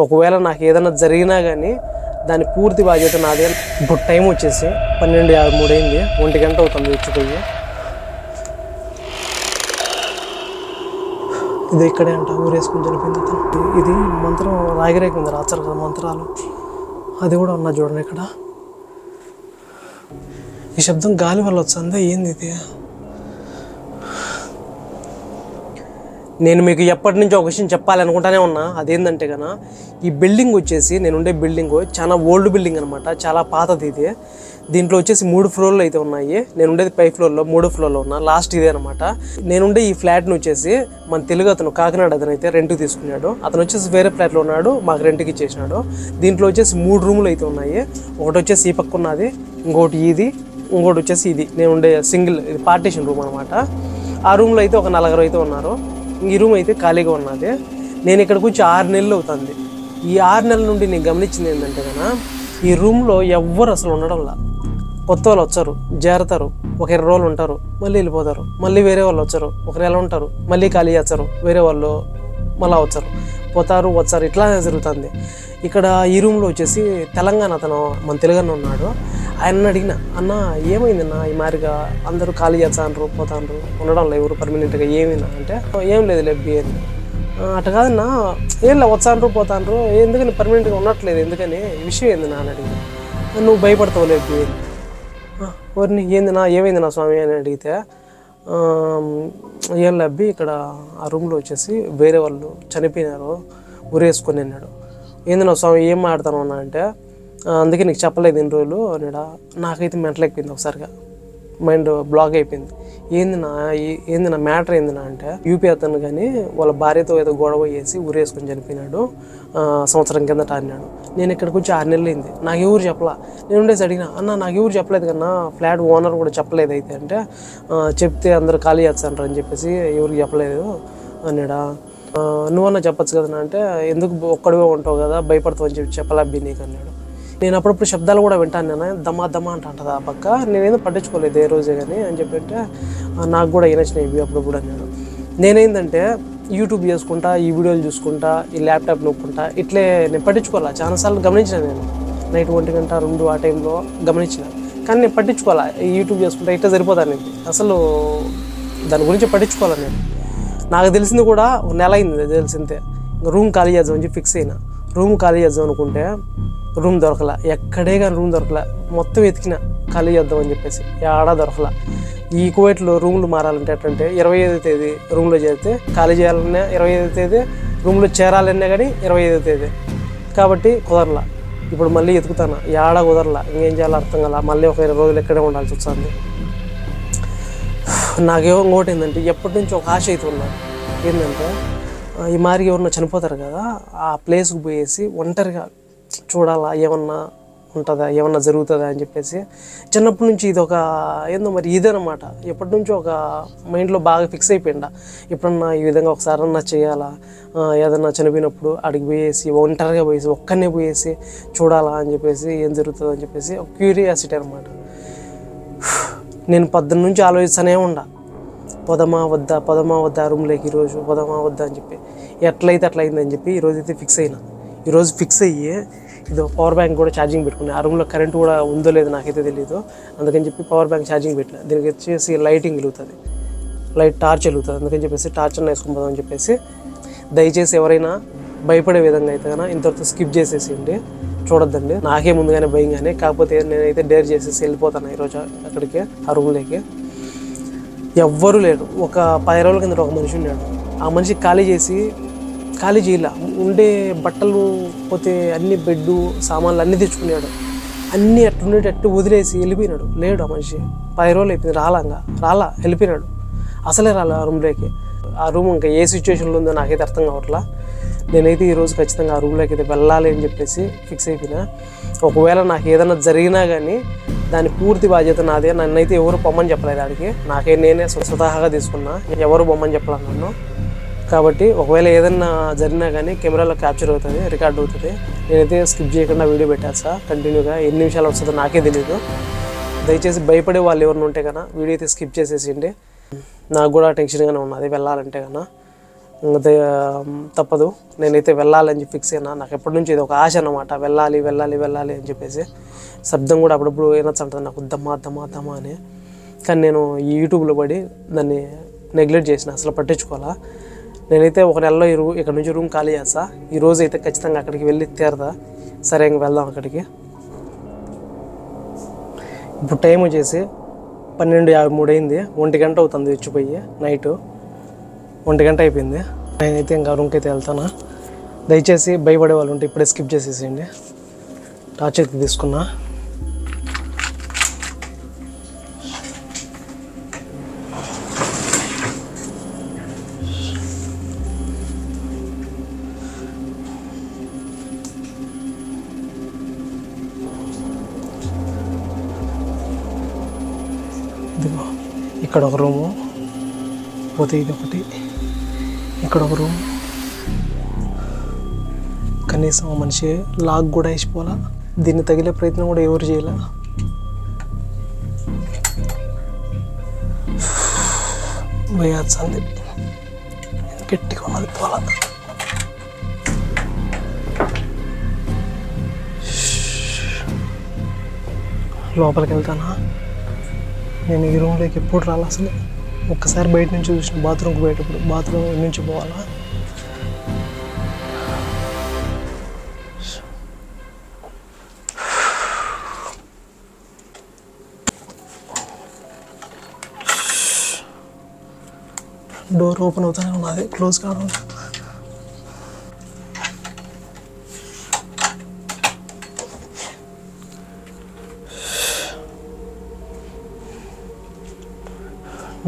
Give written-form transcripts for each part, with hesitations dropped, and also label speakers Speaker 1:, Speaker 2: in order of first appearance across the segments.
Speaker 1: ఒకవేళ నాకు ఏదైనా జరిగినా కానీ దాని పూర్తి బాధ్యత నాదే. ఇప్పుడు టైం వచ్చేసి 12:53 అయింది, 1 గంట అవుతుంది వచ్చిపోయి. ఇది ఇక్కడే అంట ఊరేసుకుని చనిపోయింది అతను. ఇది మంత్రం రాగిరేకి ఉంది, రాచారు కదా మంత్రాలు, అది కూడా ఉన్నా చూడండి ఇక్కడ. ఈ శబ్దం గాలి వల్ల వచ్చిందా ఏంది ఇది? నేను మీకు ఎప్పటి నుంచో ఒక విషయం చెప్పాలనుకుంటానే ఉన్నా. అదేంటంటే కన్నా ఈ బిల్డింగ్ వచ్చేసి, నేనుండే బిల్డింగ్ చాలా ఓల్డ్ బిల్డింగ్ అనమాట, చాలా పాతది ఇది. దీంట్లో వచ్చేసి 3 ఫ్లోర్లు అయితే ఉన్నాయి. నేను ఉండేది 5 ఫ్లోర్లో, 3 ఫ్లోర్లో ఉన్నా, లాస్ట్ ఇదే అనమాట. నేనుండే ఈ ఫ్లాట్ని వచ్చేసి మన తెలుగు అతను కాకినాడ అతను అయితే రెంట్కి తీసుకున్నాడు. అతను వచ్చేసి వేరే ఫ్లాట్లో ఉన్నాడు, మాకు రెంట్కి ఇచ్చేసినాడు. దీంట్లో వచ్చేసి 3 రూములు అయితే ఉన్నాయి. ఒకటి వచ్చేసి ఈ పక్క ఉన్నది, ఇంకోటి ఇది, ఇంకోటి వచ్చేసి ఇది. నేను ఉండే సింగిల్ ఇది పార్టీషన్ రూమ్ అనమాట. ఆ రూమ్లో అయితే ఒక 4 అయితే ఉన్నారు. ఈ రూమ్ అయితే ఖాళీగా ఉన్నది. నేను ఇక్కడికి వచ్చి 6 నెలలు అవుతుంది. ఈ 6 నెలల నుండి నేను గమనించింది ఏంటంటే కన్నా ఈ రూమ్లో ఎవ్వరు అసలు ఉండడంలా. కొత్త వాళ్ళు వచ్చారు, చేరతారు, ఒక 20 రోజులు ఉంటారు, మళ్ళీ వెళ్ళిపోతారు. మళ్ళీ వేరే వాళ్ళు వచ్చారు, ఒక నెల ఉంటారు, మళ్ళీ ఖాళీ చేస్తారు, వేరే వాళ్ళు మళ్ళీ వచ్చారు, పోతారు, వచ్చారు, ఇట్లా జరుగుతుంది. ఇక్కడ ఈ రూమ్లో వచ్చేసి తెలంగాణ అతను మన తెలుగునే ఉన్నాడు. ఆయన అడిగిన, అన్న ఏమైందన్నా ఈ మారిగా అందరూ ఖాళీ చేస్తాండ్రు, పోతాండ్రు, ఉండడం లేదు ఎవరు పర్మనెంట్గా, ఏమైనా అంటే ఏం లేదు లేబ్బి అని. అట్లా కాదన్నా, ఏం లే వచ్చాండ్రు పోతాండ్రు, ఎందుకని పర్మనెంట్గా ఉండట్లేదు, ఎందుకని విషయం ఏంది నా అని అడిగిన. నువ్వు భయపడతావు లేబ్బి అని. ఎవరిని ఏందినా ఏమైంది నా స్వామి అని అడిగితే, ఏం లబ్బి ఇక్కడ ఆ రూమ్లో వచ్చేసి వేరే వాళ్ళు చనిపోయినారు, ఊరేసుకొని అన్నాడు. ఏంది నా స్వామి ఏం మాట్లాడతాను అన్నా అంటే, అందుకే నీకు చెప్పలేదు ఇన్ని రోజులు అన్నాడా. నాకైతే మెంటల్ అయిపోయింది, ఒకసారిగా మైండ్ బ్లాక్ అయిపోయింది. ఏంది నా మ్యాటర్ ఏందినా అంటే, యూపీ అతను కానీ వాళ్ళ భార్యతో ఏదో గొడవ చేసి ఊరేసుకొని చనిపోయినాడు, సంవత్సరం కిందట అన్నాడు. నేను ఇక్కడికి వచ్చి 6 నెలలు అయింది, నాకు ఎవరు చెప్పలా. నేను ఉండేసి అడిగిన, అన్న నాకు ఎవరు చెప్పలేదు కన్నా, ఫ్లాట్ ఓనర్ కూడా చెప్పలేదు అయితే అంటే, చెప్తే అందరూ ఖాళీ చేస్తాంటారు అని చెప్పేసి ఎవరికి చెప్పలేదు అన్నాడా. నువ్వన్నా చెప్పచ్చు కదన్నా అంటే, ఎందుకు ఒక్కడివే ఉంటావు కదా, భయపడతావు అని చెప్పి చెప్పలబ్బి నీకు అన్నాడు. నేను అప్పుడప్పుడు శబ్దాలు కూడా వింటాను, నేను దమా దమా అంటుంటుంది ఆ పక్క, నేనేదో పట్టించుకోలేదు ఏ రోజే కానీ అని చెప్పంటే, నాకు కూడా వినచ్చినాయి అప్పుడప్పుడు అన్నాడు. నేనేందంటే యూట్యూబ్ చేసుకుంటా, ఈ వీడియోలు చూసుకుంటా, ఈ ల్యాప్టాప్ నొక్కుంటా, ఇట్లే నేను పట్టించుకోవాలా. చాలాసార్లు గమనించిన నేను, నైట్ 1 గంట 2 ఆ టైంలో గమనించిన, కానీ నేను పట్టించుకోవాలా. ఈ యూట్యూబ్ చేసుకుంటా ఇట్లా సరిపోతాను, నేను అసలు దాని గురించి పట్టించుకోవాలి. నేను నాకు తెలిసింది కూడా 1 నెల అయింది తెలిసిందే. రూమ్ ఖాళీ చేద్దామని చెప్పి ఫిక్స్ అయినా. రూమ్ ఖాళీ చేద్దాం అనుకుంటే రూమ్ దొరకలా, ఎక్కడే కానీ రూమ్ దొరకలా. మొత్తం వెతికిన ఖాళీ చేద్దామని చెప్పేసి, ఏడా దొరకలా. ఈ కువైట్లో రూమ్లు మారాలంటే ఎట్లంటే 25వ తేదీ రూమ్లో చేరితే ఖాళీ చేయాలన్నా 25వ తేదీ, రూమ్లో చేరాలన్నా కానీ 25వ తేదీ, కాబట్టి కుదరలా. ఇప్పుడు మళ్ళీ ఎతుకుతాను, ఏడా కుదరలా. ఇంకేం చేయాలో అర్థం కదా, మళ్ళీ ఒక 20 రోజులు ఎక్కడే ఉండాల్సి వస్తుంది. నాకేమో ఇంకోటి ఏంటంటే, ఎప్పటి నుంచి ఒక ఆశ అయితే ఉన్నా, ఏంటంటే ఈ మారికి ఎవరన్నా చనిపోతారు కదా, ఆ ప్లేస్కి పోయేసి ఒంటరిగా చూడాలా, ఏమన్నా ఉంటుందా, ఏమన్నా జరుగుతుందా అని చెప్పేసి. చిన్నప్పటి నుంచి ఇది ఒక ఏందో మరి ఇదేనమాట, ఎప్పటి నుంచో ఒక మైండ్లో బాగా ఫిక్స్ అయిపోయిందా. ఎప్పుడన్నా ఈ విధంగా ఒకసారి అన్నా చేయాలా, ఏదన్నా చనిపోయినప్పుడు అడిగి పోయేసి ఒంటరిగా పోయేసి ఒక్కనే పోయేసి చూడాలా అని చెప్పేసి, ఏం జరుగుతుందో అని చెప్పేసి ఒక క్యూరియాసిటీ అనమాట. నేను 10 నుంచి ఆలోచిస్తూనే ఉండా, పొదమా వద్దా రూమ్లోకి ఈరోజు, పొదమా వద్దా అని చెప్పి. ఎట్లయితే అట్లా అయిందని చెప్పి ఈరోజు అయితే ఫిక్స్ అయినా. ఈరోజు ఫిక్స్ అయ్యి ఇది పవర్ బ్యాంక్ కూడా ఛార్జింగ్ పెట్టుకున్నాను. ఆ రూమ్లో కరెంట్ కూడా ఉందో లేదో నాకైతే తెలియదు, అందుకని చెప్పి పవర్ బ్యాంక్ ఛార్జింగ్ పెట్టిన. దీనికి వచ్చేసి లైటింగ్ వెలుగుతుంది, టార్చ్ వెలుగుతుంది, అందుకని చెప్పేసి టార్చ్ అన్న వేసుకుని పోదాం అని చెప్పేసి. దయచేసి ఎవరైనా భయపడే విధంగా అయితే కన్నా ఇంతవరకు స్కిప్ చేసేసిండి, చూడొద్దండి. నాకే ముందుగానే భయంగానే, కాకపోతే నేనైతే డేర్ చేసేసి వెళ్ళిపోతాను ఈరోజు అక్కడికి, ఆ రూమ్లోకి. ఎవ్వరూ లేరు. ఒక 10 రోజుల కింద ఒక మనిషి ఉన్నాడు. ఆ మనిషి ఖాళీ చేయాల, ఉండే బట్టలు పోతే అన్ని బెడ్డు సామాన్లు అన్నీ తెచ్చుకున్నాడు, అన్నీ అట్టు వదిలేసి వెళ్ళిపోయినాడు. లేడు ఆ మనిషి. 10 రోజులు అయిపోయింది, రాలా వెళ్ళిపోయినాడు. అసలే రాలే ఆ రూమ్లోకి. ఆ రూమ్ ఇంకా ఏ సిచ్యువేషన్లో ఉందో నాకైతే అర్థం కావట్లా. నేనైతే ఈరోజు ఖచ్చితంగా ఆ రూమ్లోకి అయితే వెళ్ళాలి అని చెప్పేసి ఫిక్స్ అయిపోయినా. ఒకవేళ నాకు ఏదైనా జరిగినా కానీ దాని పూర్తి బాధ్యత నాదే. నన్నైతే ఎవరు పొమ్మని చెప్పలేదు ఆడికి, నేనే స్వతహాగా తీసుకున్నా, ఎవరు పొమ్మని చెప్పలేదు నన్ను. కాబట్టి ఒకవేళ ఏదన్నా జరిగినా కానీ కెమెరాలో క్యాప్చర్ అవుతుంది, రికార్డ్ అవుతుంది. నేనైతే స్కిప్ చేయకుండా వీడియో పెట్టేస్తా కంటిన్యూగా. ఎన్ని నిమిషాలు వస్తుందో నాకే తెలియదు. దయచేసి భయపడే వాళ్ళు ఎవరిని ఉంటే కన్నా వీడియో అయితే స్కిప్ చేసేసిండి. నాకు కూడా టెన్షన్గానే ఉన్నది వెళ్ళాలంటే కన్నా. ఇంకా తప్పదు, నేనైతే వెళ్ళాలని చెప్పి ఫిక్స్ అయినా. నాకు ఎప్పటి నుంచి ఇది ఒక ఆశ అన్నమాట, వెళ్ళాలి వెళ్ళాలి వెళ్ళాలి అని చెప్పేసి. శబ్దం కూడా అప్పుడప్పుడు వినొచ్చు అంటుంది నాకు, దమ్మా దమ్మా దమ్మా అని. కానీ నేను ఈ యూట్యూబ్లో పడి దాన్ని నెగ్లెక్ట్ చేసిన, అసలు పట్టించుకోవాలా. నేనైతే ఒక నెలలో ఇక్కడ నుంచి రూమ్ ఖాళీ చేస్తా. ఈరోజు అయితే ఖచ్చితంగా అక్కడికి వెళ్ళి తీరదా. సరే ఇంక వెళ్దాం అక్కడికి. ఇప్పుడు టైం వచ్చేసి 12:53 అయింది. 1 గంట అవుతుంది వచ్చిపోయి, నైట్ 1 గంట అయిపోయింది. నేనైతే ఇంకా రూమ్కి అయితే వెళ్తాను. దయచేసి భయపడే వాళ్ళు ఉంటే ఇప్పుడే స్కిప్ చేసేసేయండి. టార్చ్ అయితే తీసుకున్నా. ఇదిగో ఇక్కడ ఒక రూము పోతే, ఇది ఒకటి, ఇక్కడ ఒక రూమ్. కనీసం మనిషి లాక్ కూడా వేసిపోవాలా, దీన్ని తగిలే ప్రయత్నం కూడా ఎవరు చేయాల. భయాల్సింది గట్టిగా ఉన్నది పోలా. లోపలికి వెళ్తానా. నేను ఈ రూమ్లోకి ఎప్పుడు రాలి అసలు. ఒక్కసారి బయట నుంచి చూసిన బాత్రూమ్కి పోయేటప్పుడు, బాత్రూమ్ నుంచి పోవాలా. డోర్ ఓపెన్ అవుతానే ఉన్నది, క్లోజ్ కావడం.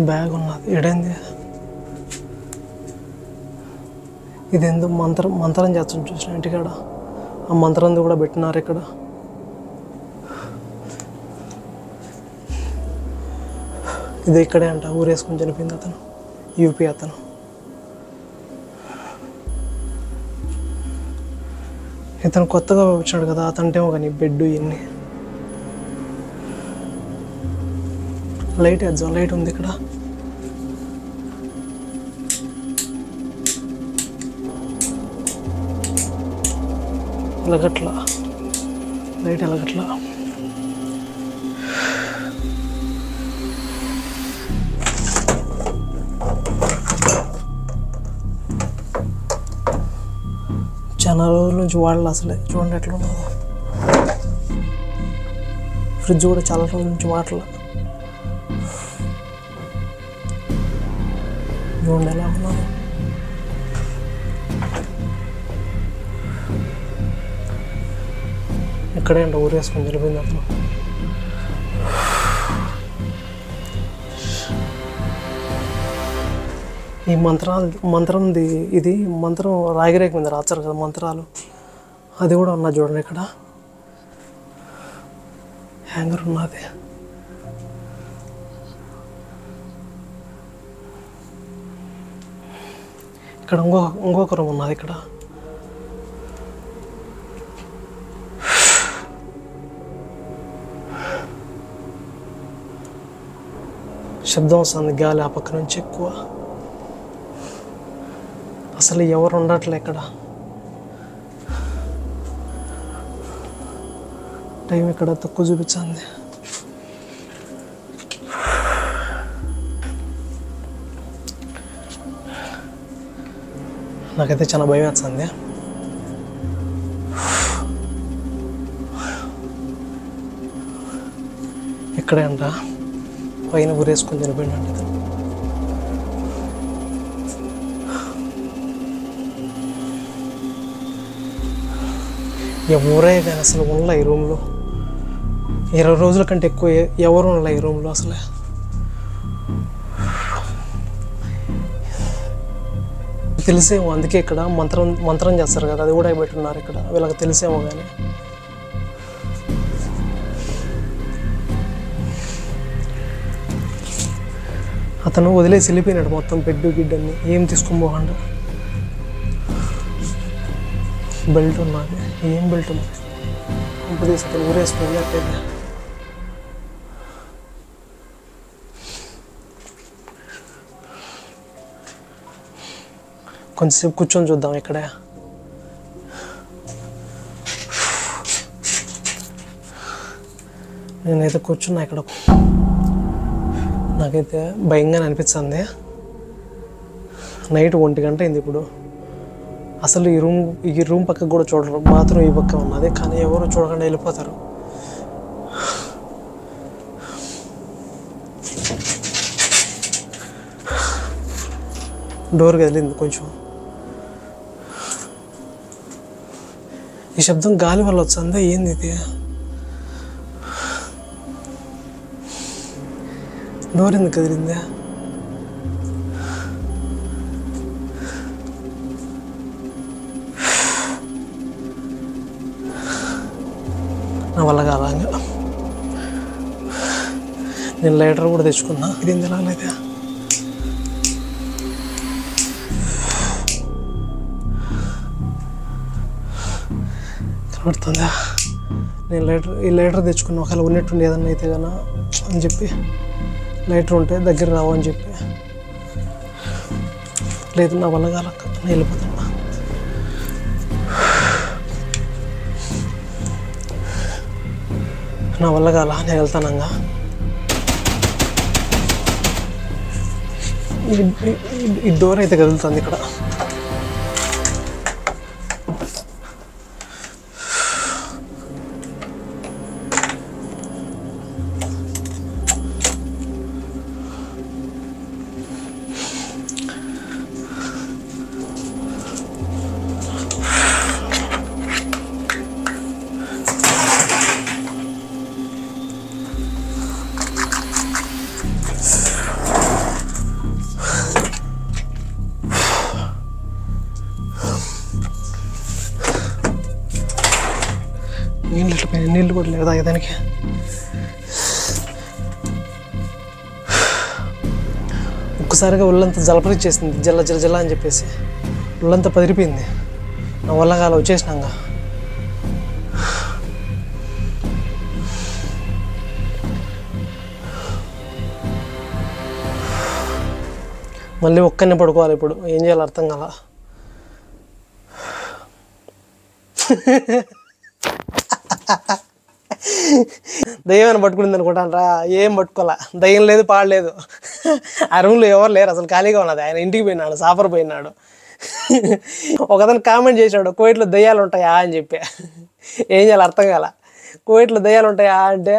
Speaker 1: బ్యాగ్ ఉన్నది, ఎడైంది. ఇదేందో మంత్రం చేస్తాను చూసిన ఇంటికాడ. ఆ మంత్రంది కూడా పెట్టినారు ఇక్కడ. ఇది ఇక్కడే అంట, ఊరేసుకొని చనిపోయింది అతను, యూపీ అతను. ఇతను కొత్తగా వచ్చాడు కదా, అతనిటేమో కానీ బెడ్ ఇవన్నీ. లైట్ వేద్దాం, లైట్ ఉంది ఇక్కడ. ఎలగట్లా లైట్, ఎలగట్లా. చాలా రోజుల నుంచి వాడాలి అసలే. చూడండి ఎట్లా ఉన్నదో. ఫ్రిడ్జ్ కూడా చాలా రోజుల నుంచి వాడలే. చూడండి ఎలా ఉన్నదో. ఇక్కడే అంట ఊరేసుకొని చనిపోయింది అతను. ఈ మంత్రంది ఇది మంత్రం రాగిరేఖ మీద రాస్తారు కదా మంత్రాలు, అది కూడా ఉన్నది చూడండి. ఇక్కడ హ్యాంగర్ ఉన్నది. ఇక్కడ ఇంకొక రూమ్ ఉన్నది. ఇక్కడ శబ్దం వస్తుంది, గాలి ఆ పక్క నుంచి ఎక్కువ. అసలు ఎవరు ఉండట్లే ఇక్కడ. టైం ఇక్కడ తక్కువ చూపించింది. నాకైతే చాలా భయం వేస్తుంది. ఇక్కడే అంట పైన ఊరేసుకొని చనిపోయిందంట ఇతను. ఎవరే కానీ అసలు ఉండలే ఈ రూమ్లో. 20 రోజుల కంటే ఎక్కువ ఎవరు ఉండలే ఈ రూమ్లో అసలే. తెలిసేమో, అందుకే ఇక్కడ మంత్రం చేస్తారు కదా, అది కూడా పెట్టున్నారు ఇక్కడ. వీళ్ళకి తెలిసేమో కానీ. అతను వదిలేసి వెళ్ళిపోయినాడు మొత్తం, బెడ్ గిడ్ అన్ని ఏం తీసుకొని పోకండి. బెల్ట్ ఉన్నది, ఏం బెల్ట్ ఉన్నది ఇంపు తీసుకొని ఊరేసుకొని అట్టయితే. కొంచెంసేపు కూర్చొని చూద్దాం ఇక్కడే. నేనైతే కూర్చున్నా ఇక్కడ. నాకైతే భయంగా అనిపిస్తుంది. నైట్ 1 గంట అయింది ఇప్పుడు. అసలు ఈ రూమ్ పక్కకు కూడా చూడరు, బాత్రూమ్ ఈ పక్క ఉన్నది, కానీ ఎవరు చూడకుండా వెళ్ళిపోతారు. డోర్ కదిలింది కొంచెం. ఈ శబ్దం గాలి వల్ల వచ్చిందా ఏంది ఇది? డోర్ ఎందుకు కదిలిందా? నా వల్ల కాలంగా నేను లైటర్ కూడా తెచ్చుకున్నా. ఇది ఎందుకు రాలేదా? కనబడుతుందా? నేను ఈ లైటర్ తెచ్చుకున్నా, ఒకవేళ ఉన్నట్టుండి ఏదన్నా అయితే కన్నా అని చెప్పి. లైటర్ ఉంటే దగ్గర రావు అని చెప్పి. లేదు, నా వల్ల కాలక్క, నేను వెళ్ళిపోతున్నా. నా వల్ల కాల, నేను వెళ్తానంగా. ఈ డోర్ అయితే కదులుతుంది ఇక్కడ. నీళ్ళు కూడా లేదు తాగేదానికి. ఒక్కసారిగా ఒళ్ళంతా జలపరిచేసింది, జల్ల జల జల అని చెప్పేసి. ఒళ్ళంతా పదిరిపోయింది. నా వల్ల కాల వచ్చేసినాక. మళ్ళీ ఒక్కనే పడుకోవాలి ఇప్పుడు. ఏం చేయాలో అర్థం కాల. దయ్యాన్ని పట్టుకునింది అనుకుంటాను రా. ఏం పట్టుకోలే, దయ్యం లేదు, పాడలేదు. ఆ రూమ్లో ఎవరు లేరు, అసలు ఖాళీగా ఉన్నది. ఆయన ఇంటికి పోయినాడు, సాఫర్ పోయినాడు. ఒకతను కామెంట్ చేశాడు, కువైట్లో దయ్యాలు ఉంటాయా అని చెప్పి. ఏం చేయాలి అర్థం కాల. కువైట్లో దయ్యాలు ఉంటాయా అంటే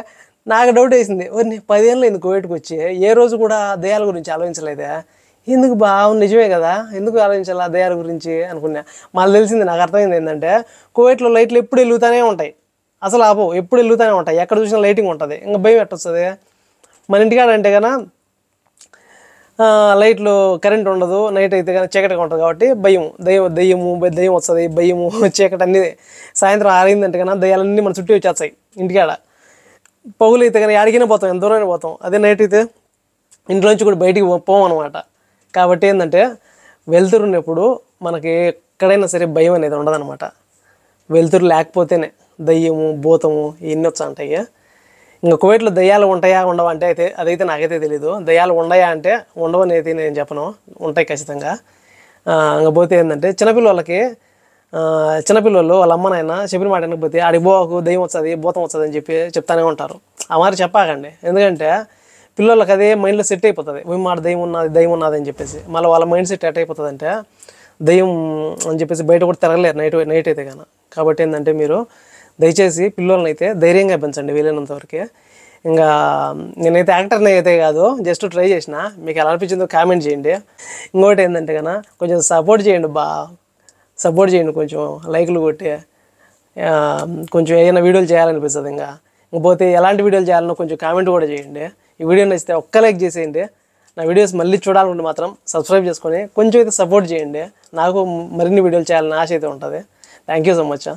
Speaker 1: నాకు డౌట్ వేసింది. 10 ఏళ్ళు అయింది కువైట్కి వచ్చి, ఏ రోజు కూడా దయ్యాల గురించి ఆలోచించలేదే. ఎందుకు నిజమే కదా, ఎందుకు ఆలోచించాలా దయ్యాల గురించి అనుకున్నా. మళ్ళీ తెలిసింది, నాకు అర్థమైంది ఏంటంటే, కువైట్లో లైట్లు ఎప్పుడు వెలుగుతూనే ఉంటాయి. అసలు ఎప్పుడు వెలుగుతూనే ఉంటాయి. ఎక్కడ చూసినా లైటింగ్ ఉంటుంది. ఇంకా భయం ఎట్టొస్తుంది. మన ఇంటికాడ అంటే కన్నా లైట్లు, కరెంట్ ఉండదు. నైట్ అయితే కానీ చీకటిగా ఉంటుంది కాబట్టి దయ్యం వస్తుంది, భయము, చీకటి అన్నీ. సాయంత్రం ఆరిందంటే కన్నా దయ్యాలన్నీ మన చుట్టూ వచ్చేస్తాయి ఇంటికాడ. పగులు అయితే కానీ ఆడికైనా పోతాం, ఎంత దూరమైనా పోతాం. అదే నైట్ అయితే ఇంట్లోంచి కూడా బయటికి పోమన్నమాట. కాబట్టి ఏంటంటే వెలుతురున్నప్పుడు మనకి ఎక్కడైనా సరే భయం అనేది ఉండదన్నమాట. వెలుతురు లేకపోతేనే దయ్యము, భూతము ఇవన్నీ వచ్చాంటాయి. ఇంకా కువైట్లో దయ్యాలు ఉంటాయా ఉండవా అంటే అదైతే నాకైతే తెలీదు. దయ్యాలు ఉన్నాయా అంటే ఉండవని అయితే నేను చెప్పను, ఉంటాయి ఖచ్చితంగా. ఇంకా పోతే ఏంటంటే చిన్నపిల్లలు వాళ్ళ అమ్మ నాయన చెప్పిన మాట వినకపోతే ఆడికి పోకు, దయ్యం వస్తుంది, భూతం వస్తుంది అని చెప్పి చెప్తానే ఉంటారు. ఆ మరి చెప్పాకండి. ఎందుకంటే పిల్లలకి అదే మైండ్లో సెట్ అయిపోతుంది. మాట దయ్యం ఉన్నది అని చెప్పేసి. మళ్ళీ వాళ్ళ మైండ్ సెట్ ఎట్ అయిపోతుంది అంటే దయ్యం అని చెప్పేసి బయట కూడా తిరగలేరు నైట్ అయితే కానీ. కాబట్టి ఏంటంటే మీరు దయచేసి పిల్లల్ని అయితే ధైర్యంగా పెంచండి వీలైనంత వరకు. ఇంకా నేనైతే యాక్టర్ని అయితే కాదు, జస్ట్ ట్రై చేసిన. మీకు ఎలా అనిపించిందో కామెంట్ చేయండి. ఇంకోటి ఏంటంటే కన్నా కొంచెం సపోర్ట్ చేయండి, సపోర్ట్ చేయండి, కొంచెం లైక్లు కొట్టి. కొంచెం ఏదైనా వీడియోలు చేయాలనిపిస్తుంది. ఇంకపోతే ఎలాంటి వీడియోలు చేయాలనో కొంచెం కామెంట్ కూడా చేయండి. ఈ వీడియో నచ్చితే ఒక్క లైక్ చేసేయండి. నా వీడియోస్ మళ్ళీ చూడాలంటే మాత్రం సబ్స్క్రైబ్ చేసుకొని కొంచెం అయితే సపోర్ట్ చేయండి. నాకు మరిన్ని వీడియోలు చేయాలని ఆశ అయితే ఉంటుంది. Thank you so much.